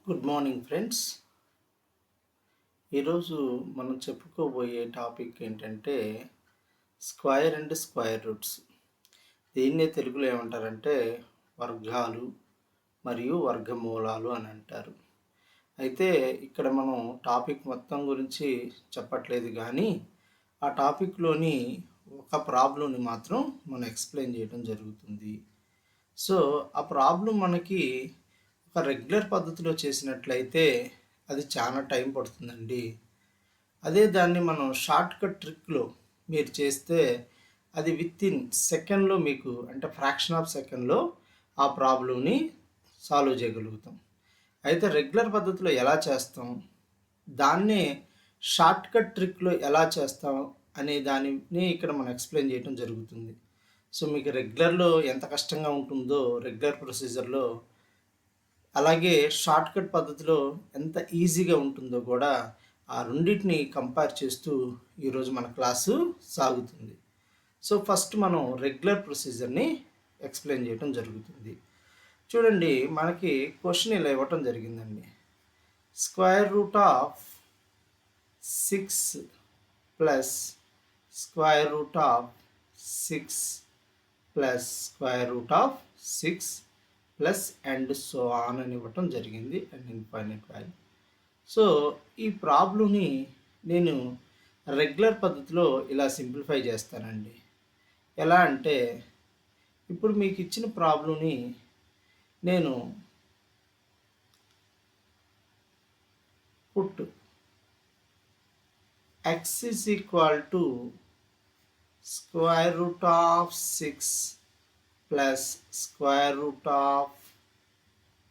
Good morning friends. ఈరోజు మనం చెప్పుకోబోయే టాపిక్ ఏంటంటే స్క్వేర్ అండ్ స్క్వేర్ రూట్స్. దీన్నే తెలుగులో ఏమంటారంటే వర్గాలు మరియు వర్గమూలాలు అని అంటారు. అయితే ఇక్కడ మనం టాపిక్ మొత్తం గురించి చెప్పట్లేదు, కానీ ఆ టాపిక్లోని ఒక ప్రాబ్లంని మాత్రం మనం ఎక్స్ప్లెయిన్ చేయడం జరుగుతుంది. సో ఆ ప్రాబ్లం మనకి ఒక రెగ్యులర్ పద్ధతిలో చేసినట్లయితే అది చాలా టైం పడుతుందండి. అదే దాన్ని మనం షార్ట్కట్ ట్రిక్లో మీరు చేస్తే అది విత్ ఇన్ సెకండ్లో మీకు అంటే ఫ్రాక్షన్ ఆఫ్ సెకండ్లో ఆ ప్రాబ్లంని సాల్వ్ చేయగలుగుతాం. అయితే రెగ్యులర్ పద్ధతిలో ఎలా చేస్తాం, దాన్నే షార్ట్కట్ ట్రిక్లో ఎలా చేస్తాం అనే దానిని ఇక్కడ మనం ఎక్స్ప్లెయిన్ చేయడం జరుగుతుంది. సో మీకు రెగ్యులర్లో ఎంత కష్టంగా ఉంటుందో రెగ్యులర్ ప్రొసీజర్లో, అలాగే షార్ట్కట్ పద్ధతిలో ఎంత ఈజీగా ఉంటుందో కూడా ఆ రెండింటిని కంపేర్ చేస్తూ ఈరోజు మన క్లాసు సాగుతుంది. సో ఫస్ట్ మనం రెగ్యులర్ ప్రొసీజర్ని ఎక్స్ప్లెయిన్ చేయడం జరుగుతుంది. చూడండి, మనకి క్వశ్చన్ ఇలా ఇవ్వటం జరిగిందండి. Square root of 6 plus square root of 6 plus square root of 6 plus and so on అని ఇవ్వటం జరిగింది, అండ్ ఇన్ఫైనైట్ వాల్యూ. సో ఈ ప్రాబ్లంని నేను రెగ్యులర్ పద్ధతిలో ఇలా సింప్లిఫై చేస్తానండి. ఎలా అంటే, ఇప్పుడు మీకు ఇచ్చిన ప్రాబ్లంని నేను put x is equal to square root of 6 plus square root of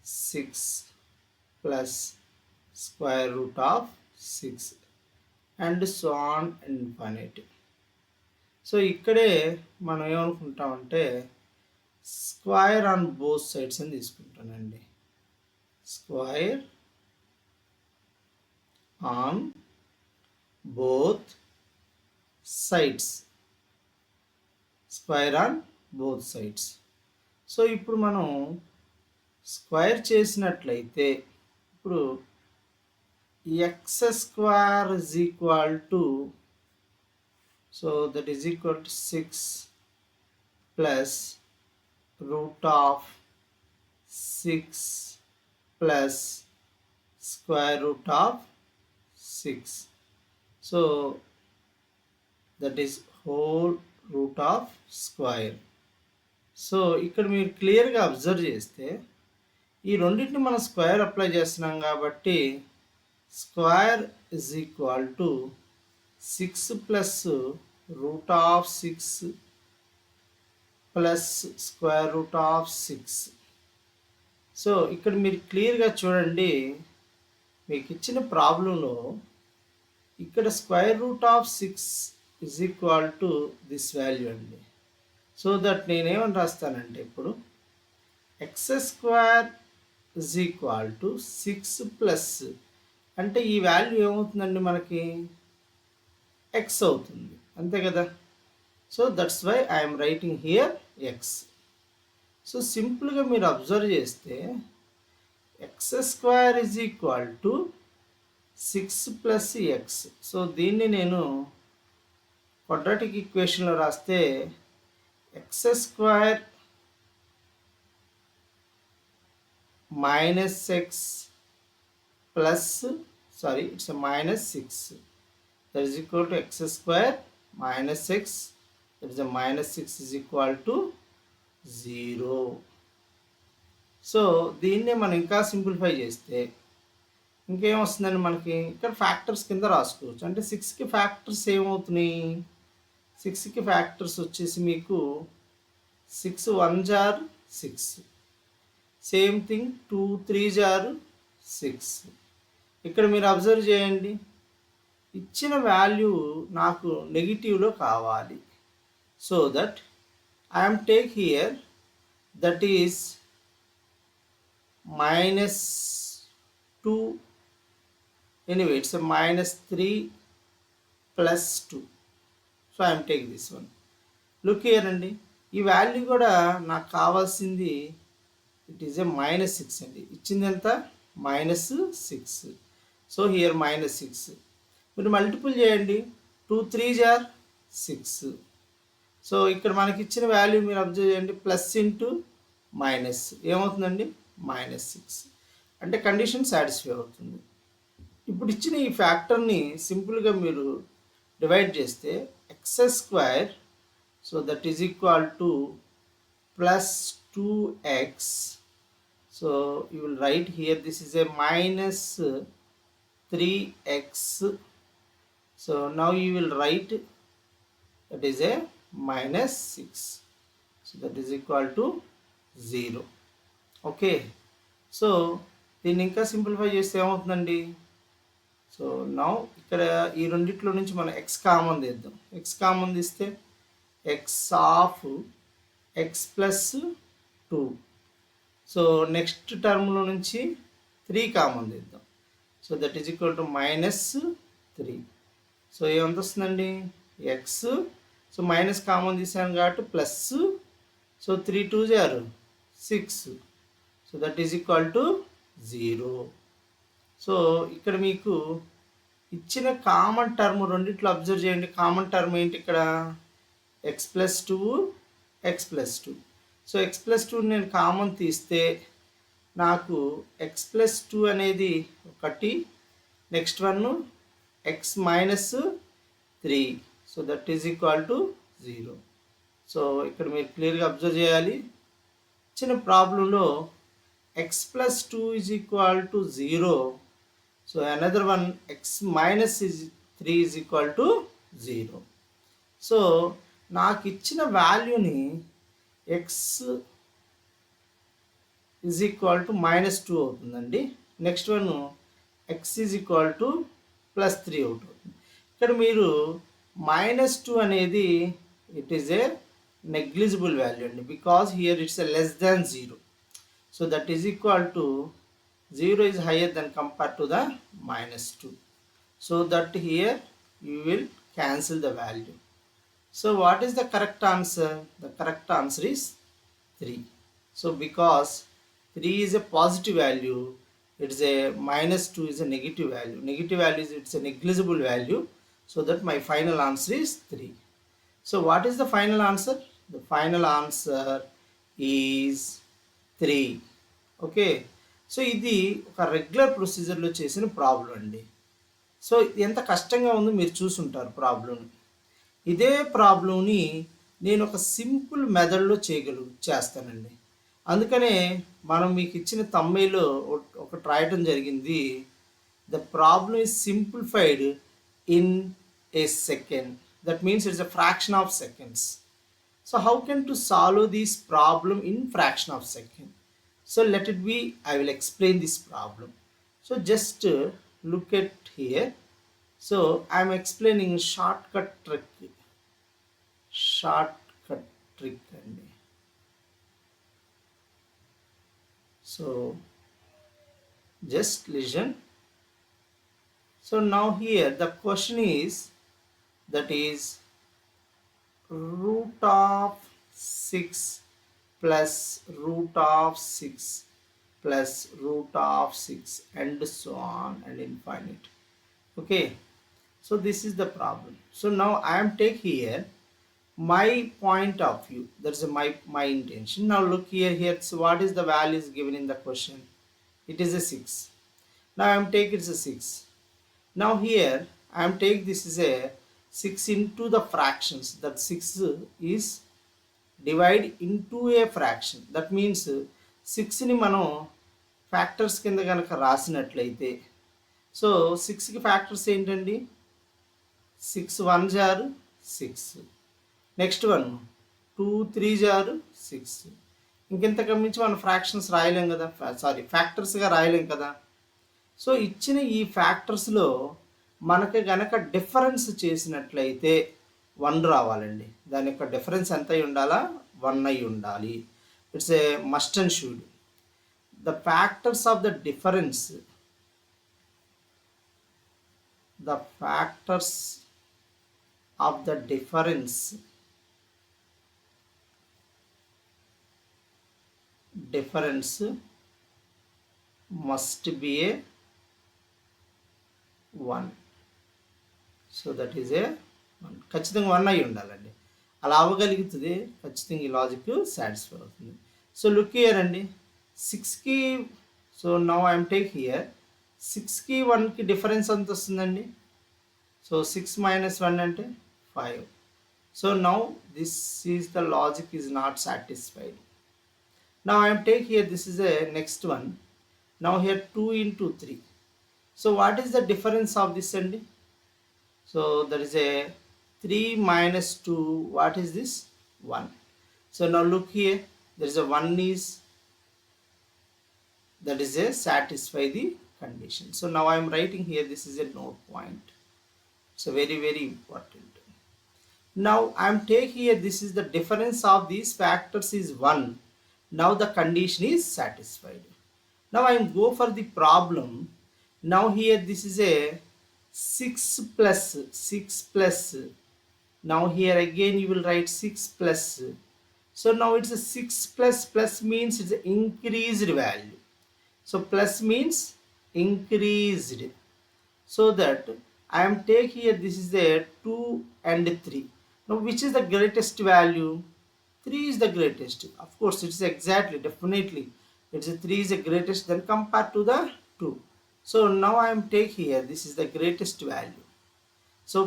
6 plus square root of 6 and so on infinite. So ఇక్కడే మనం ఏమనుకుంటామంటే స్క్వేర్ ఆన్ బోత్ సైడ్స్ అని తీసుకుంటానండి. Square on both sides, square on both sides. So ఇప్పుడు మనం square చేసినట్లయితే ఇప్పుడు x square is equal to, so that is equal to 6 plus root of 6 plus square root of 6. So that is whole root of square. So ఇక్కడ మీరు క్లియర్గా observe చేస్తే ఈ రెండింటిని మనం స్క్వేర్ అప్లై చేస్తున్నాం కాబట్టి square is equal to 6 plus root of 6 plus square root of 6. So ఇక్కడ మీరు క్లియర్గా చూడండి, మీకు ఇచ్చిన ప్రాబ్లంలో ఇక్కడ square root of 6 is equal to this value అండి. సో దట్ నేనేమని రాస్తానంటే ఇప్పుడు x square is equal to 6 plus అంటే ఈ వాల్యూ ఏమవుతుందండి, మనకి ఎక్స్ అవుతుంది, అంతే కదా. So that's why I'm writing here x. So సింపుల్గా మీరు అబ్జర్వ్ చేస్తే X square is equal to 6 plus X. So దీన్ని నేను క్వాడ్రాటిక్ ఈక్వేషన్లో రాస్తే X square minus X plus it's minus 6, that is equal to x square minus x, that is a minus 6 is equal to 0. So దీన్నే మనం ఇంకా simplify చేస్తే ఇంకేం వస్తుందండి, మనకి ఇక్కడ ఫ్యాక్టర్స్ కింద రాసుకోవచ్చు. అంటే 6కి ఫ్యాక్టర్స్ ఏమవుతున్నాయి, 6కి ఫ్యాక్టర్స్ వచ్చేసి మీకు 6 1s are 6, same thing 2 3s are 6. ఇక్కడ మీరు అబ్జర్వ్ చేయండి, ఇచ్చిన వాల్యూ నాకు నెగిటివ్లో కావాలి. So that I'm take here that is -2, anyway it's a -3 plus 2. So I'm take this one. Look here అండి, ఈ వాల్యూ కూడా నాకు కావాల్సింది ఇట్ ఈజ్ ఏ -6 అండి. ఇచ్చింది ఎంత, minus 6. So here minus 6. మీరు మల్టిపుల్ చేయండి, 2 3s are 6. సో ఇక్కడ మనకి ఇచ్చిన వాల్యూ మీరు అబ్జర్వ్ చేయండి, ప్లస్ ఇంటూ మైనస్ ఏమవుతుందండి, -6. అంటే కండిషన్ సాటిస్ఫై అవుతుంది. ఇప్పుడు ఇచ్చిన ఈ ఫ్యాక్టర్ని సింపుల్గా మీరు డివైడ్ చేస్తే x², so that is equal to plus 2x. So you will write here this is a minus 3x. So now you will write that is a -6. So that is equal to 0. Okay, so దీన్ని ఇంకా simplify చేస్తే ఏమవుతుందండి, so now ఇక్కడ ఈ రెండిట్లో నుంచి మనం x common తీద్దాం. x కామన్ తీస్తే x of x plus 2. So next టర్మ్లో నుంచి 3 కామన్ తీద్దాం. So that is equal to -3. So ఏమంత వస్తుందండి, ఎక్స్. సో మైనస్ కామన్ తీసాను కాబట్టి plus. So 3 2s are 6. So that is equal to 0. So ఇక్కడ మీకు ఇచ్చిన కామన్ టర్మ్ రెండిట్లో అబ్జర్వ్ చేయండి. కామన్ టర్మ్ ఏంటి ఇక్కడ, X plus 2 X plus 2. So X plus 2 నేను కామన్ తీస్తే నాకు ఎక్స్ ప్లస్ 2 అనేది 1, next one X minus 3. So that is equal to 0. So ఇక్కడ మీరు క్లియర్గా అబ్జర్వ్ చేయాలి, ఇచ్చిన ప్రాబ్లంలో X plus 2 is equal to 0. So another one X minus 3 is equal to 0. So నాకు ఇచ్చిన వాల్యూని ఎక్స్ ఈజ్ ఈక్వల్ టు -2 అవుతుందండి. Next one X is equal to +3 అవుతుంది. ఇక్కడ మీరు -2 అనేది it is a negligible value అండి, because here it's a less than 0. So that is equal to 0 is higher than compared to the -2. So that here you will cancel the value. So what is the correct answer? The correct answer is 3. So because 3 is a positive value, it is a -2 is a negative value. Negative value is it's a negligible value. So that my final answer is 3. So what is the final answer? The final answer is 3. Okay. So ఇది ఒక regular ప్రొసీజర్లో చేసిన problem అండి. So ఎంత కష్టంగా ఉందో మీరు చూసుంటారు ప్రాబ్లంని. ఇదే ప్రాబ్లంని నేను ఒక సింపుల్ మెథడ్లో చేస్తానండి. అందుకనే మనం మీకు ఇచ్చిన తమ్మైలో ఒకటి రాయటం జరిగింది, the problem is simplified in a second. That means it's a fraction of seconds. So how can to solve this problem in fraction of second? So let it be, I will explain this problem. So just look at here. So I am explaining shortcut trick. Shortcut trick. So just listen. So now here the question is, that is root of 6 plus root of 6 plus root of 6 and so on and infinite. Okay, so this is the problem. So now I am take here my point of view, that's my intention. Now look here, so what is the values given in the question? It is a 6. Now I am take it's a 6. Now here I am take this is a 6 into the fractions, that 6 is divide into a fraction. That means 6ని మనం factors కింద కనుక రాసినట్లయితే, so 6కి factors ఏంటండి, 6 1s are 6, next one 2 3s are 6. ఇంకెంతకు మించి మనం fractions రాయలేం కదా, ఫ్యాక్టర్స్గా రాయలేం కదా. సో ఇచ్చిన ఈ ఫ్యాక్టర్స్లో మనకి గనక డిఫరెన్స్ చేసినట్లయితే 1 రావాలండి. దాని యొక్క డిఫరెన్స్ ఎంత అయి ఉండాలా, 1 అయి ఉండాలి. It's a must and should. The factors of the difference, the factors of the difference must be a 1. So that is a 1. ఖచ్చితంగా 1 అయి ఉండాలండి. అలా అవ్వగలుగుతుంది ఖచ్చితంగా ఈ లాజిక్ సాటిస్ఫై అవుతుంది. సో లుక్ హియర్ అండి, 6కి, so now I'm take here 6కి 1కి డిఫరెన్స్ ఎంత వస్తుందండి? సో 6 - 1 అంటే 5. So now this is the logic is not satisfied. Now I am take here, this is a next one. Now here 2 into 3. So what is the difference of this and? So there is a 3 minus 2. What is this? 1. So now look here, there is a 1 is, that is a satisfy the condition. So now I am writing here, this is a note point. So very very important. Now I am take here, this is the difference of these factors is 1. Now the condition is satisfied. Now I am go for the problem. Now here this is a 6 plus 6 plus. Now here again you will write 6 plus. So now it's a 6 plus, plus means it's an increased value. So plus means increased. So that I am take here, this is a 2 and 3. Now which is the greatest value? 3 is the greatest. Of course it is exactly, definitely it's a 3 is the greatest than compared to the 2. So now I am take here, this is the greatest value. So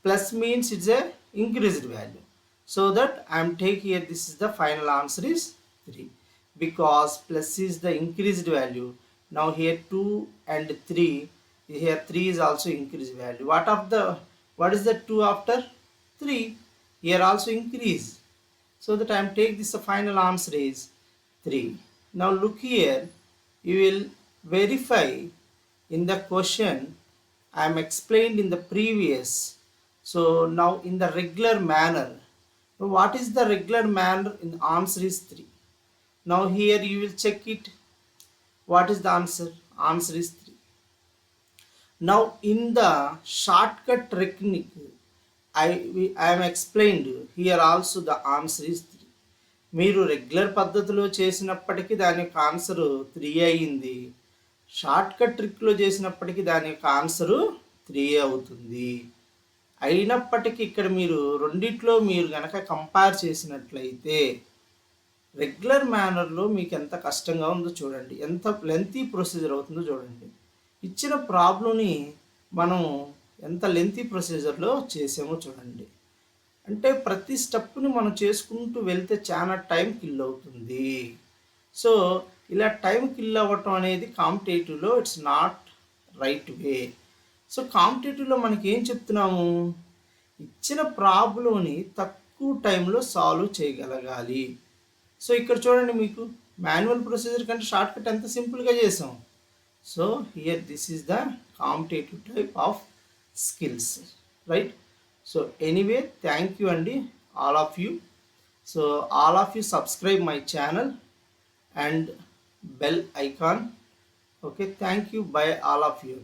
plus means it's a increased value. So that I am take here, this is the final answer is 3, because plus is the increased value. Now here 2 and 3, here 3 is also increased value. What is the 2 after 3? Here also increase. So that I am take this, the final answer is 3. Now look here, you will verify in the question I am explained in the previous. So now in the regular manner, what is the regular manner? In the answer is 3. Now here you will check it, what is the answer? Answer is 3. Now in the shortcut technique, I am explained here also the answer is 3. మీరు regular పద్ధతిలో చేసినప్పటికీ దాని యొక్క answer 3 అయింది, short cut ట్రిక్లో చేసినప్పటికీ దాని యొక్క answer 3 అవుతుంది. అయినప్పటికీ ఇక్కడ మీరు రెండిట్లో మీరు కనుక కంపేర్ చేసినట్లయితే రెగ్యులర్ మేనర్లో మీకు ఎంత కష్టంగా ఉందో చూడండి, ఎంత లెంతీ ప్రొసీజర్ అవుతుందో చూడండి. ఇచ్చిన ప్రాబ్లంని మనం ఎంత లెంతీ ప్రొసీజర్లో చేసామో చూడండి. అంటే ప్రతి స్టెప్ని మనం చేసుకుంటూ వెళ్తే చాలా టైం కిల్ అవుతుంది. సో ఇలా టైం కిల్ అవ్వటం అనేది కాంపిటేటివ్లో it's not right way. So కాంపిటేటివ్లో మనకి ఏం చెప్తున్నాము, ఇచ్చిన ప్రాబ్లంని తక్కువ టైంలో సాల్వ్ చేయగలగాలి. సో ఇక్కడ చూడండి, మీకు మాన్యువల్ ప్రొసీజర్ కంటే షార్ట్ కట్ ఎంత సింపుల్గా చేసాం. So here this is the competitive type of skills, right? So anyway, thank you and all of you. So all of you subscribe my channel and bell icon. Okay, thank you, bye all of you.